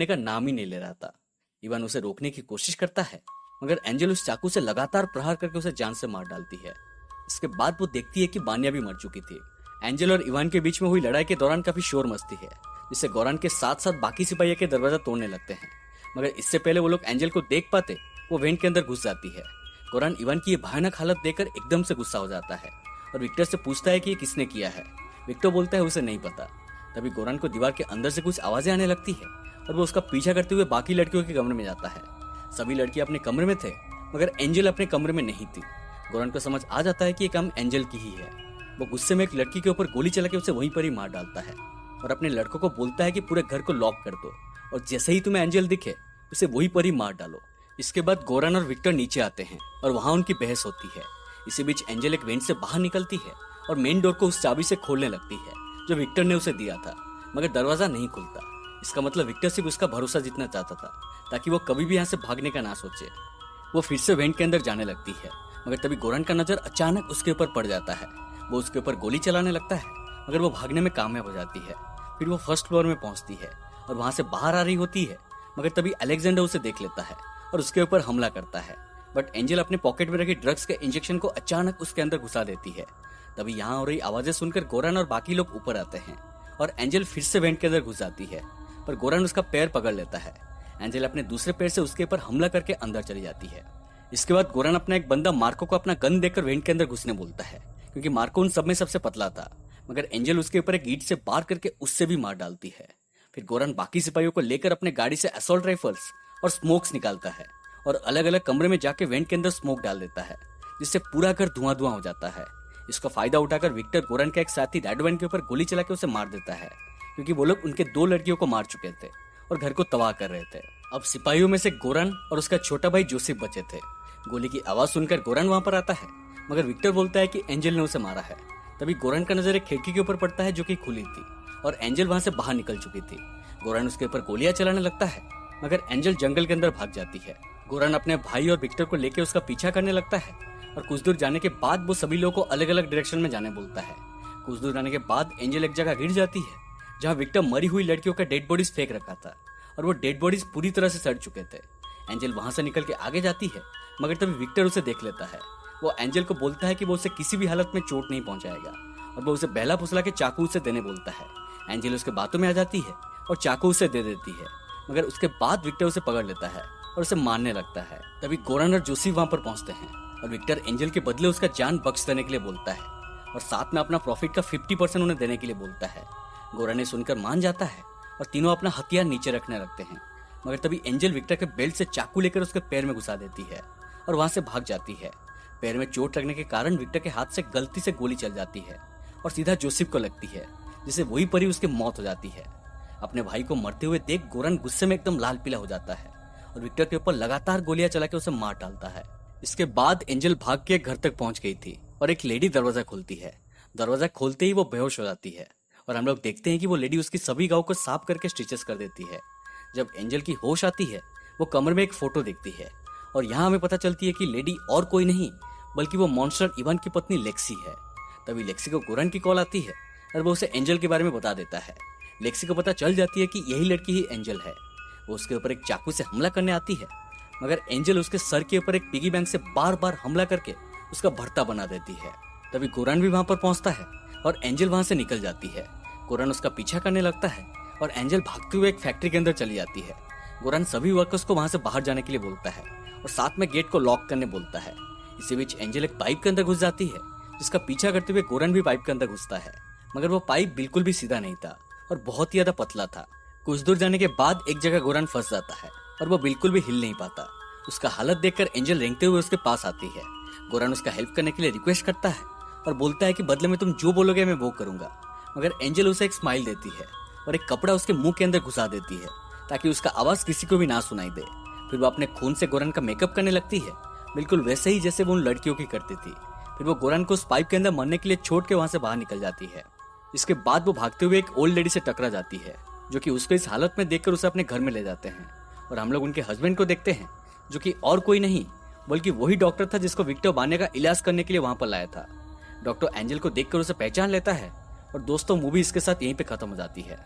का नाम ही नहीं ले रहा था। इवान उसे रोकने की कोशिश करता है, मगर एंजल उस चाकू से लगातार प्रहार करके उसे जान से मार डालती है। इसके बाद वो देखती है कि बान्या भी मर चुकी थी। एंजल और इवान के बीच में हुई लड़ाई के दौरान काफी शोर मस्ती है, जिससे गोरान के साथ साथ बाकी सिपाही के दरवाजा तोड़ने लगते हैं। मगर इससे पहले वो लोग एंजल को देख पाते, वो वेंट के अंदर घुस जाती है। गोरान इवान की ये भयानक हालत देखकर एकदम से गुस्सा हो जाता है और विक्टर से पूछता है कि ये किसने किया है। विक्टर बोलता है उसे नहीं पता। तभी गोरान को दीवार के अंदर से कुछ आवाजें आने लगती है और वो उसका पीछा करते हुए बाकी लड़कियों के कमरे में जाता है। सभी लड़कियां अपने कमरे में थे, मगर एंजल अपने कमरे में नहीं थी। गोरान को समझ आ जाता है कि ये काम एंजल की ही है। वो गुस्से में एक लड़की के ऊपर गोली चला के उसे वहीं पर ही मार डालता है और अपने लड़कों को बोलता है कि पूरे घर को लॉक कर दो और जैसे ही तुम्हें एंजल दिखे उसे वहीं पर ही मार डालो। इसके बाद गोरान और विक्टर नीचे आते हैं और वहां उनकी बहस होती है। इसी बीच एंजल एक वेंट से बाहर निकलती है और मेन डोर को उस चाबी से खोलने लगती है जो विक्टर ने उसे दिया था, मगर दरवाजा नहीं खुलता। इसका मतलब विक्टर सिर्फ उसका भरोसा जीतना चाहता था ताकि वो कभी भी यहाँ से भागने का ना सोचे। वो फिर से वेंट के अंदर जाने लगती है, मगर तभी गोरान का नजर अचानक उसके ऊपर पड़ जाता है। वो उसके ऊपर गोली चलाने लगता है, मगर वो भागने में कामयाब हो जाती है। फिर वो फर्स्ट फ्लोर में पहुंचती है और वहां से बाहर आ रही होती है, मगर तभी अलेक्जेंडर उसे देख लेता है और उसके ऊपर हमला करता है। बट एंजल अपने पॉकेट में रखे ड्रग्स के इंजेक्शन को अचानक उसके अंदर घुसा देती है। तभी यहाँ हो रही आवाजें सुनकर गोरान और बाकी लोग ऊपर आते हैं और एंजल फिर से वेंट के अंदर घुस जाती है, पर गोरान उसका पैर पकड़ लेता है। एंजल अपने दूसरे पैर से उसके ऊपर हमला करके अंदर चली जाती है। इसके बाद गोरान अपना एक बंदा मार्को को अपना गन देकर वेंट के अंदर घुसने बोलता है, क्योंकि मार्को उन सब में सबसे पतला था। मगर एंजल उसके ऊपर एक ईंट से वार करके उससे भी मार डालती है। फिर गोरान बाकी सिपाहियों को लेकर अपने गाड़ी से असॉल्ट राइफल्स और स्मोक्स निकालता है और अलग अलग कमरे में जाके वेंट के अंदर स्मोक डाल देता है, जिससे पूरा घर धुआं धुआं हो जाता है। इसका फायदा उठाकर विक्टर गोरान का एक साथी रेडवन के ऊपर गोली चला के उसे मार देता है, क्योंकि वो लोग उनके 2 लड़कियों को मार चुके थे और घर को तबाह कर रहे थे। अब सिपाहियों में से गोरान और उसका छोटा भाई जोसेफ बचे थे। गोली की आवाज सुनकर गोरान वहां पर आता है, मगर विक्टर बोलता है कि एंजल ने उसे मारा है। तभी गोरान का नजर एक खिड़की के ऊपर पड़ता है जो कि खुली थी और एंजल वहां से बाहर निकल चुकी थी। गोरान उसके ऊपर गोलियां चलाने लगता है, मगर एंजल जंगल के अंदर भाग जाती है। गोरान अपने भाई और विक्टर को लेकर उसका पीछा करने लगता है और कुछ दूर जाने के बाद वो सभी लोगों को अलग अलग डायरेक्शन में जाने बोलता है। कुछ दूर जाने के बाद एंजल एक जगह गिर जाती है जहाँ विक्टर मरी हुई लड़कियों का डेड बॉडीज फेंक रखा था और वो डेड बॉडीज पूरी तरह से सड़ चुके थे। एंजल वहां से निकल के आगे जाती है, मगर तभी विक्टर उसे देख लेता है। वो एंजल को बोलता है कि वो उसे किसी भी हालत में चोट नहीं पहुंचाएगा और वो उसे बहला फुसला के चाकू उसे देने बोलता है। एंजल उसके बातों में आ जाती है और चाकू उसे दे देती है, मगर उसके बाद विक्टर उसे पकड़ लेता है और उसे मारने लगता है। तभी गोरान और जोसेफ वहां पर पहुंचते हैं और विक्टर एंजल के बदले उसका जान बख्श देने के लिए बोलता है और साथ में अपना प्रॉफिट का 50% उन्हें देने के लिए बोलता है। गोरान ने सुनकर मान जाता है और तीनों अपना हथियार नीचे रखने लगते हैं, मगर तभी एंजल विक्टर के बेल्ट से चाकू लेकर उसके पैर में घुसा देती है और वहां से भाग जाती है। पैर में चोट लगने के कारण विक्टर के हाथ से गलती से गोली चल जाती है और सीधा जोसेफ को लगती है, जिससे वही पर ही उसकी मौत हो जाती है। अपने भाई को मरते हुए देख गोरान गुस्से में एकदम लाल पीला हो जाता है और विक्टर के ऊपर लगातार गोलियां चला के उसे मार डालता है। इसके बाद एंजल भाग के घर तक पहुंच गई थी और एक लेडी दरवाजा खोलती है। दरवाजा खोलते ही वो बेहोश हो जाती है और हम लोग देखते हैं कि वो लेडी उसकी सभी गाँव को साफ करके स्टिचेस कर देती है। जब एंजल की होश आती है, वो कमरे में एक फोटो देखती है और यहाँ हमें पता चलती है कि लेडी और कोई नहीं बल्कि वो मॉन्स्टर इवान की पत्नी लेक्सी है। तभी लेक्सी को गोरान की कॉल आती है और वो उसे एंजल के बारे में बता देता है। लेक्सी को पता चल जाती है कि यही लड़की ही एंजल है। वो उसके ऊपर एक चाकू से हमला करने आती है, मगर एंजल उसके सर के ऊपर एक पिगी बैंक से बार बार हमला करके उसका भर्ता बना देती है। तभी गोरान भी वहां पर पहुंचता है और एंजल वहां से निकल जाती है। गोरान उसका पीछा करने लगता है और एंजल भागते हुए एक फैक्ट्री के अंदर चली जाती है। गोरान सभी वर्कर्स को वहां से बाहर जाने के लिए बोलता है और साथ में गेट को लॉक करने बोलता है। इसी बीच एंजल एक पाइप के अंदर घुस जाती है, जिसका पीछा करते हुए गोरान भी पाइप के अंदर घुसता है, मगर वो पाइप बिल्कुल भी सीधा नहीं था और बहुत ही ज्यादा पतला था। कुछ दूर जाने के बाद एक जगह गोरान फंस जाता है और वो बिल्कुल भी हिल नहीं पाता। उसका हालत देखकर एंजल रेंगते हुए उसके पास आती है। गोरान उसका हेल्प करने के लिए रिक्वेस्ट करता है और बोलता है कि बदले में तुम जो बोलोगे मैं वो करूंगा, मगर एंजल उसे एक स्माइल देती है और एक कपड़ा उसके मुंह के अंदर घुसा देती है ताकि उसका आवाज किसी को भी ना सुनाई दे। फिर वो अपने खून से गोरान का मेकअप करने लगती है, बिल्कुल वैसे ही जैसे वो उन लड़कियों की करती थी। फिर वो गोरान को उस पाइप के अंदर मरने के लिए छोड़ के वहां से बाहर निकल जाती है। इसके बाद वो भागते हुए एक ओल्ड लेडी से टकरा जाती है, जो कि उसको इस हालत में देखकर उसे अपने घर में ले जाते हैं और हम लोग उनके हस्बैंड को देखते हैं, जो कि और कोई नहीं बल्कि वही डॉक्टर था जिसको विक्टर बान्या का इलाज करने के लिए वहां पर लाया था। डॉक्टर एंजल को देखकर उसे पहचान लेता है और दोस्तों मूवी इसके साथ यहीं पे खत्म हो जाती है।